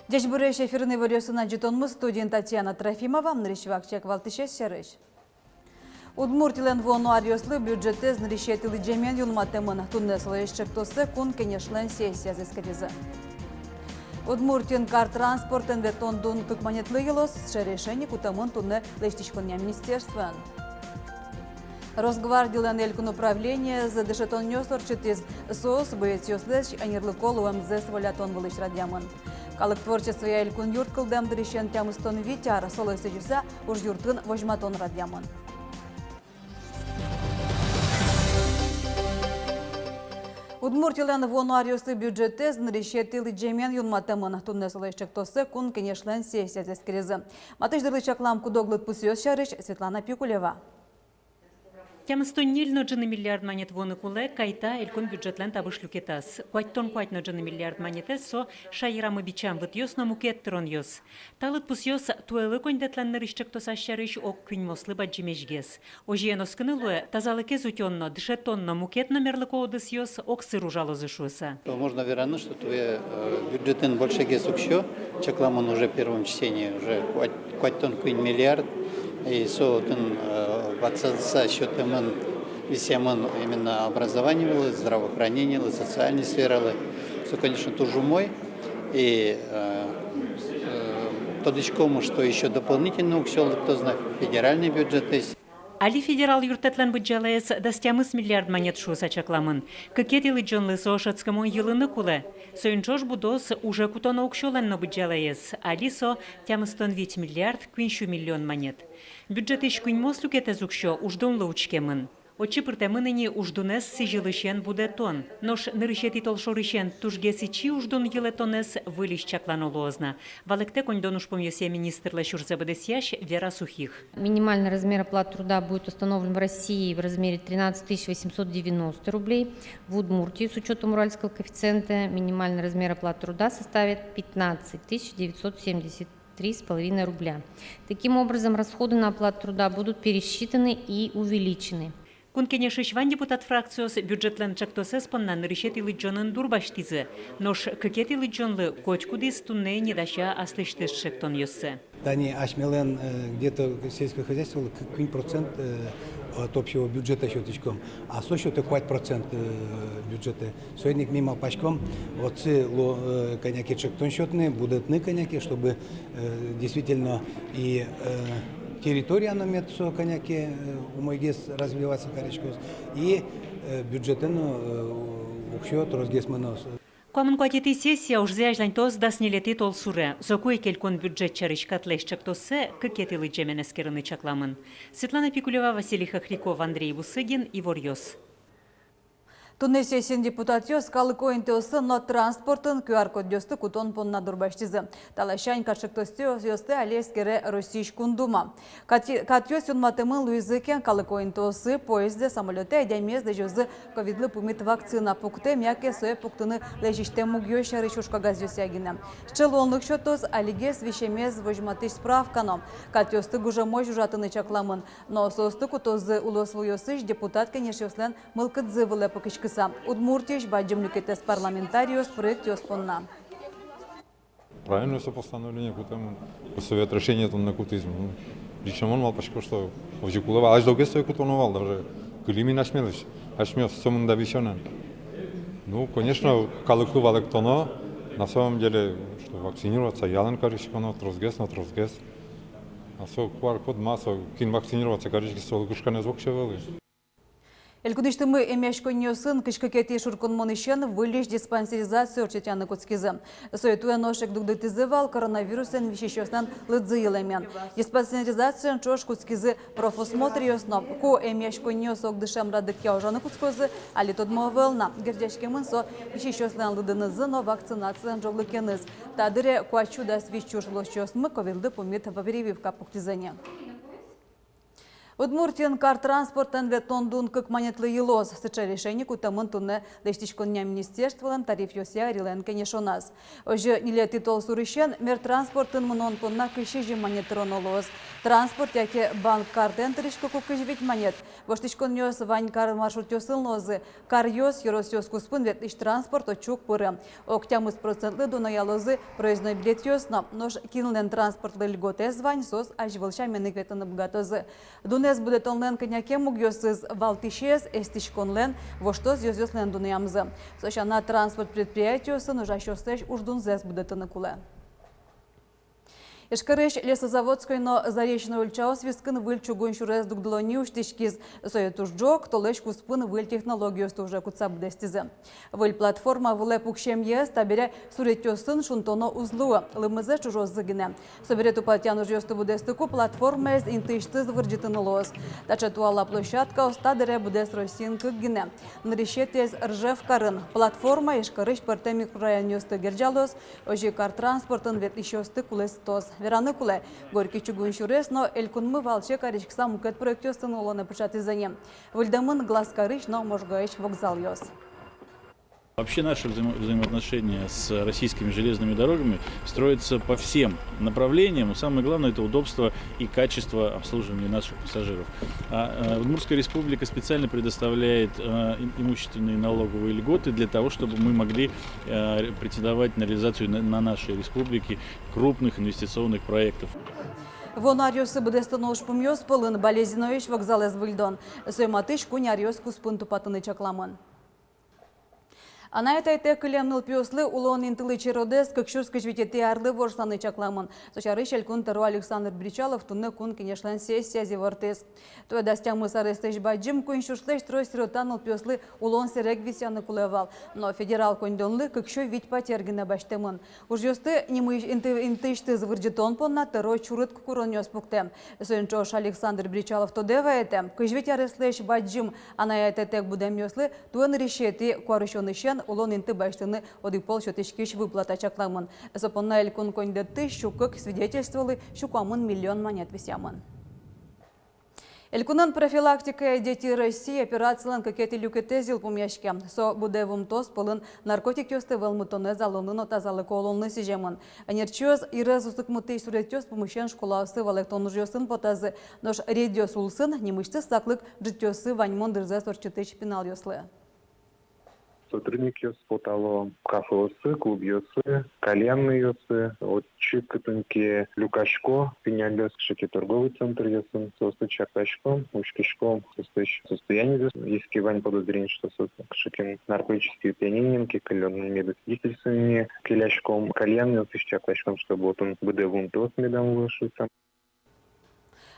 Деш буреш эфирный вариосына жетонмыз студент Татьяна Трофимова, нарищевакчек Валтышес Серыш. Удмуртилен вону арioслы бюджеты знарищетили джемен юлматемын туннеслы ешчектосы кун кенешлен сессия зескадезы. Удмуртин кар транспортен ветондун тукманетлы елос с решений кутамын тунне лештичконя министерствен. Росгвардиялен элькун управление за дешетон нёсорчит из СОС боецёслэч анерлыкол УМЗ свалятон вылыш радьямын. Калык творчество я элькун юрт кылдам дырещен тямыстон витяр, солы сыжыса уж юртын вожматон радьямын. Удмуртилен вону арioслы бюджеты знарищетили джемен юнматемын туннеслы ешчектосы кун кенешлен сессия зескерезы. Матыждырлы чаклам кудоглыт пусёс шарыш Светлана Пикулева. Тямыстон нильно джины миллиард монет воны куле кайта элькон бюджетлен табыш люкетас. Куаттон куатно джины миллиард монетес со шайрамы бичам вит ёс на мукет трон ёс. Талыт пус ёс туэлы кондетлен нарищектос ашарыш ок күн мослы баджимежгес. Ожиен оскынылуэ тазалыке зутённо дышетонно мукет номерлыко одыс ёс ок сыру жалозышуса. Можно верно, что твой бюджетен больше гес укщо, чакламон уже в первом чтении уже куаттон күн миллиард. И соотын ватсадса счетымын висемын именно образование, здравоохранение, социальные сферы. Все, конечно, тоже мой. И тодичкому, что еще дополнительно уксел, кто знает, федеральный бюджет есть. Али федерал юртетлен бюджелес дастямыс миллиард монет шуса чакламын. Кекетили джонлы соошацкому елыны куле. Соинчош будос уже кутона укшоленно бюджелес. Али со тямыстон 8 миллиард квиншу миллион монет. Бюджет иш квин мослюкете зукшо уждунлы учкемын. Очипыртемыныни уждунес сижилышен буде тон. Нош нырышети толшорышен тужгесичи уждун елетонес вылищ чакланолозна. Валекте кондон ушпомьёсе министр Шурзебедесьяш Вера Сухих. Минимальный размер оплаты труда будет установлен в России в размере 13 890 рублей. В Удмуртии с учетом уральского коэффициента минимальный размер оплаты труда составит 15 973,5 рубля. Таким образом, расходы на оплату труда будут пересчитаны и увеличены. Кункене шишван депутат фракциос бюджетлен чактосес поннан решетили джонын дурбаштизы. Нош кекетили джонлы кочкудис тунне недаща аслыштыш шектон йоссе. Дани ашмелен где-то сельское хозяйство какой процент от общего бюджета счеточком, а со счета 5% бюджета. Сегодня мимо пачком вот коняки чектон счетные будут на коняки, чтобы действительно и территория на метсо коняки у Мойгес развиваться корочкос и бюджетен ухшот разгесманос. Комен кватити сессия уж зяжлань тоз даснилети тол суре. Зокуй келькон бюджет чарыш катлешчак тосе кекетили джеменескерыны чакламын. Светлана Пикулева, Василий Хохряков, Андрей Бусыгин и Ворьёс. Тунне сессиян депутат ёс калыкойын теосы но транспортын QR-код дёсты кутон понна дурбаштизы. Талашань кашыктосты ёсты алескере Российш кундума. Кат ёс юнматымын луизыкен калыкойын теосы поезде самолёте әдәмез дежозы ковидлы пумит вакцина пукты мяке соя пуктыны лежиште мугё шары шушка газёс ягина. Шчелонлык шотос алигес вишемез вожматыш справканом. Кат ёсты гужа мой жужатыны чакламын. Но состы кутозы улос вуёсыш депутат кенешёслен мылкыдзы вылы покышкы. Удмуртиш баджимлюкетес парламентариос проект ёспонна. Правильно все постановление, потому совет решение там на кутизм. Лично он мал почти что ожикулова, аж долго стоит кутоновал даже. Клими нашмелись, ашмел сомн давишонен. Ну, конечно, калыклу валектоно на самом деле, что вакцинироваться, ялен коричконо, трозгес на трозгес. А со QR-код масса, кин вакцинироваться, корички солгушка не звукшевали. Элькудыштымы эмяшконьёсын кышкакети шурконмонышен вылеш диспансеризацию орчетяны куцкизы. Соетуя ношек дугдытызывал коронавируsen вещещёснан лыдзыйлемен. Диспансеризацию чош куцкизы профосмотр ёсно. Ко эмяшконьёс огдышем радык яужаны куцкозы, али тодмовелна. Гердяшкемын со вещещёснан лыдынызы, но вакцинациян жоглыкеныз. Тадыре куачу да свищуш лощёсмы ковилды помит в прививка пуктизане. Удмуртиян кар транспортын ветондун кык монетлы елоз. Сыча решение кутамын туне лештичконя министерстволан тариф йося рилен кенешоназ. Ожи ниле титол сурищен мер транспортын мынон тонна кышижи монетрон олоз. Транспорт яке банк картен тырышко кукыжвить монет. Воштичкон йос вань кар маршрут йосын лозы. Кар йос йорос йос куспын вет иш транспорт очук пыры. Октямыз процентлы дуная лозы проездной билет йосна. Нож кинлен транспортлы льготе звань сос ажвылча менык ветаны бгатозы. Дунес будет онлен коняке мугёсыз валтишес эстичконлен воштоз йозёслен дуниямзы. Сочана транспорт предприятиосы нужащостеж уждунзес будет аныкуле. Ишкарыш лесозаводской, но заречный ульчаус вискын выль чугун шурез дугдлони уштичкиз. Соетуш джок, толеш куспын выль технологию стуже куца бдестизе. Выль платформа выле пукшем ес, табере суретёсын шунтоно узлуа. Лымызе чужоз зыгине. Собере тупатян уж ёсту будестыку платформа из интыштыз вырджитын лоз. Тача туала площадка остадере будес росин кыгине. Нарещетез ржев карын. Платформа ишкарыш парте микрорайон ёсты герджалос. Ожи кар транспортын вет ищёсты кулестос. Вераны куле, горький чугун шурес, но элькунмы валче карич сам кэт проектёстын улоны пышат изане. Выльдамын глаз карыч, но можгаич вокзал ёс. Вообще наши взаимоотношения с российскими железными дорогами строятся по всем направлениям. Но самое главное – это удобство и качество обслуживания наших пассажиров. Удмуртская республика специально предоставляет имущественные налоговые льготы для того, чтобы мы могли претендовать на реализацию на нашей республике крупных инвестиционных проектов. Вонарьосы будестонош пумьёс полын болезинович вокзал из Вильдон. Сойматыш кунярьёс куспын тупатыны чакламын. А на этой текылемныл пёслы улон интылы черодес, как шурская жвитеты арлы ворсаны чакламын. Сочарыш элькун тару Александр Бричалов тунны кун кенешлен сессия зевортес. Той дастямы сарестыш баджим кун шурслеш трой сиротаныл пёслы улон серег висяны кулевал. Но федерал кондонлы как шо вить потергіне баштемын. Уж ёсты немыш интышты звырджитон понна тарой чурыт кукурон ёс пуктем. Сойнчош Александр Бричалов то деваете. Кыжвить ареслеш баджим, а на этой тек будем ёслы туэн решети куарышонышен улон инты баштыны одипол шотышкиш выплата чакламын. Сопонна элькун кондетты щукык свидетельствовали щукамын миллион монет висямын. Элькунын профилактика дети России операциялан какети люкетезил помяшке. Со будевум тос полын наркотик ёсты валмутоне залонын тазалы колонны сижемын. Анерчёз ирез устыкмыты суретёс помощен школасы валектон жёсын потазы. Нож редёс улсын немышты саклык житёсы ваньмон дырзе сорчытыч пенал ёслы. Сотрудник ёс потало кафе ёсы, клуб ёсы, кальянный ёсы, от чикатынки люкашко, пенялёс, шики торговый центр ёсын, состы чакашко, ушкишко, состояние если вань подозрение, что состы шики наркотические пьяненки, каленые медосвидетельствования, келяшком, кальянный ёсы, чакашком, чтобы вот он бдевун тос медам вышился.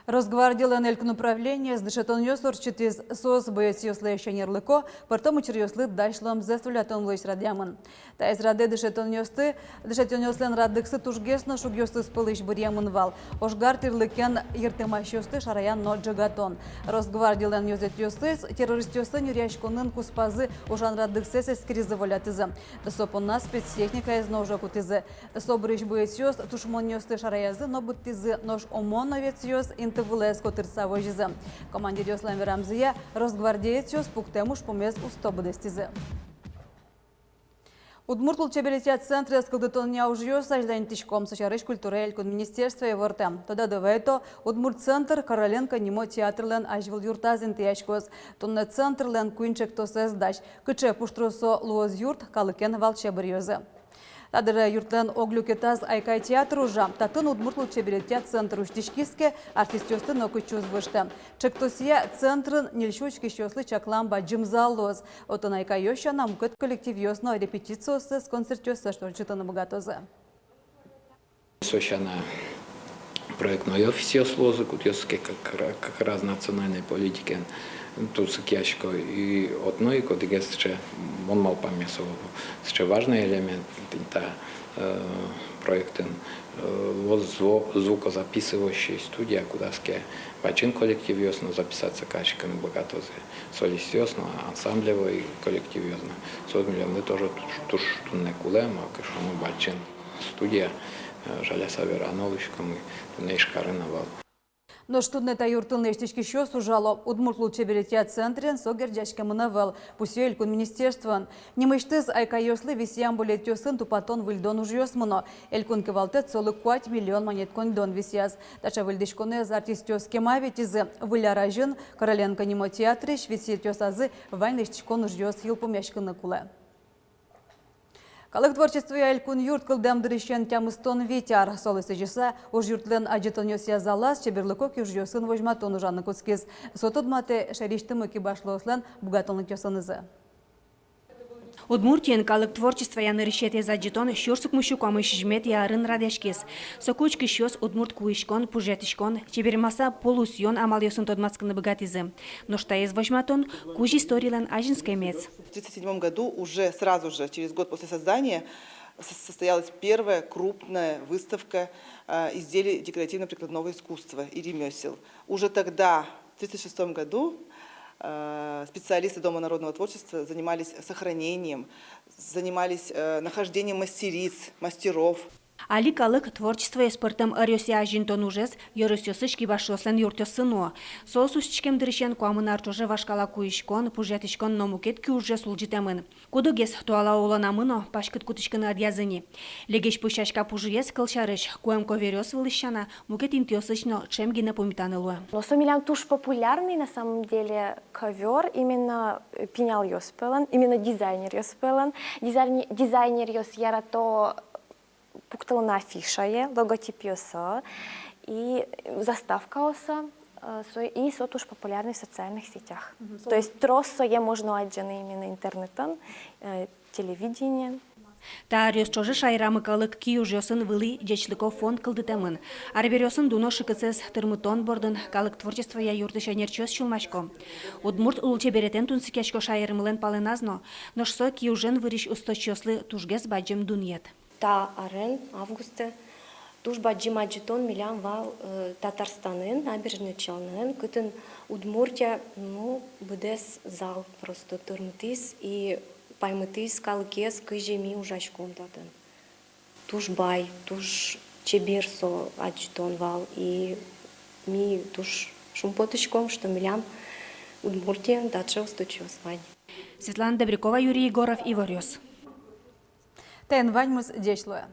Росгвардиялан элькун управление с дышетон ёсор читиз сос боец ёслы еще нерлыко, потом учер ёслы дайшлам застулятон лыш радямын. Та из рады дышетон ёслен радыксы тужгесно шуг ёсты спылыш бурьямын вал. Ошгар тирлыкен ертемаш ёсты шараян но джагатон. Росгвардиялан ёзет ёстыс, террорист ёсын юряшконын куспазы ужан радыксес эскризы волятызы. Сопонна спецтехника из ножа кутызы. Собрыш боец ёст тушмон ёсты шараязы, но буттызы нож омоновец ёс Вылез котырса вожизы. Командир ёслен верамзыя Росгвардиец ёс пуктемуш помез устобы дестизы. Удмуртул чебелетят центре скылдытон няуж ёс аждань тишком сочарыш культура элькун министерства и ворте. Тода довето Удмурт центр Короленко нимо театрлен ажвил юртазин тяшкос. Тонне центрлен куинчек тосез дач. Кыче пуштросо луоз юрт калыкен валчебыр ёзы. Тадыры юртлен оглюкетаз айкай театр ужа. Татын Удмуртул чебелетят центр уштишкиске артист ёсты нокучуз вышты. Чектосия центрын нельшучки щёслы чаклам баджим залоз. Отын айкай ёща нам кыт коллектив ёсно репетициосы с концерт ёсы шторчытаны богатозы. Сощана проектной офис ёслозы, кут ёске как раз национальной политики. Тут сакяшко и одной кодигес ще он мал пам'ятав. Ще важний елемент та проектен звукозаписывающая студия, куда ске бачин коллектив ёсно записаться качками богато солист ёсно, ансамблевый коллектив ёсно. 100 миллионов тоже туш тунне кулема, кашону бачин студия жаля саверановичками, не шкаринавал. Но штудне та юртылны эштечки шо сужало. Удмуртлу чеберетия центрен согер дячка мынавел. Пусюэль кун министерстван. Немыштыз айка йослы висям болет йосын тупатон вильдон уж йосмыно. Элькун кевалтет солы 4 миллион монет кондон висяз. Тача вильдишконе за артист йоскема ветизы. Выляражын Короленко немо театры швесит йосазы вайн эштечкон уж йос хилпумяшкыны куле. Калык творчество Элькун юрт кылдам дырыщен тямыстон ветяр. Солысы жеса уж юртлен аджетон йося залаз, чеберлыкок юж йосын вожматон ужаны куцкиз. Сотодматы шариштым ыки башлослен бугатонлык йосынызы. Удмуртиен калык творчество яны решет из аджетон щурсук мущуком ищжмет ярын радешкис. Сокучки щос удмурт куишкон, пужетишкон, чебермаса полусьон амал йосын тодмацканы богатизы. Но что из вожматон, куж историйлен ажинский мец. В 1937 году уже сразу же, через год после создания, состоялась первая крупная выставка изделий декоративно-прикладного искусства и ремесел. Уже тогда, в 1936 году, специалисты Дома народного творчества занимались сохранением, занимались нахождением мастеров. Али калык творчество и спортом арёся ажинтон ужес, йорысёсышки башлослен юртёсыно. Соосушчикем дырыщен куамын артоже вашкала куишкон, пужетишкон номукет ки уже служитемын. Кудогес туала оланамыно, пашкыт кутышкыны адъязыни. Легеш пущашка пужуес кылчарыш, куэм коверёс вылыщана, мукет интёсычно чемги напомитанылуэ. Но сомилян туш популярный на самом деле ковер, именно пенял йоспелан, именно дизайнер йоспелан. Дизайнер йос ярато пуктална афиша логотип йоса и заставка оса, и сотуш популярный в социальных сетях. То есть тросо е можно отжаны именно интернетом, телевидением. Та рёсчоже шайрамы калык киюж йосын вылы дечлыков фонд кылдытемын. Арберёсын дуно шыкыцес тырмытон бордын калык творчество я юртыша нерчёс чулмашко. Удмурт улче беретен тунсикешко шайрымылен паленазно, но шсо киюжен выриш усточёслы тужгес баджем дуньет. Та арен августе туш баджим аджетон милян вал Татарстанын, набережный Челнын, кытын Удмуртия, ну, будес зал просто тырмытыс и паймытыс калыкес кыжеми ужачком татын. Туш бай, туш чеберсо аджетон вал и ми туш шумпотычком, что милян Удмуртия даче усточёс вань. Светлана Добрякова, Юрий Егоров, Иворёс. Тен ваньмыз дешлуя.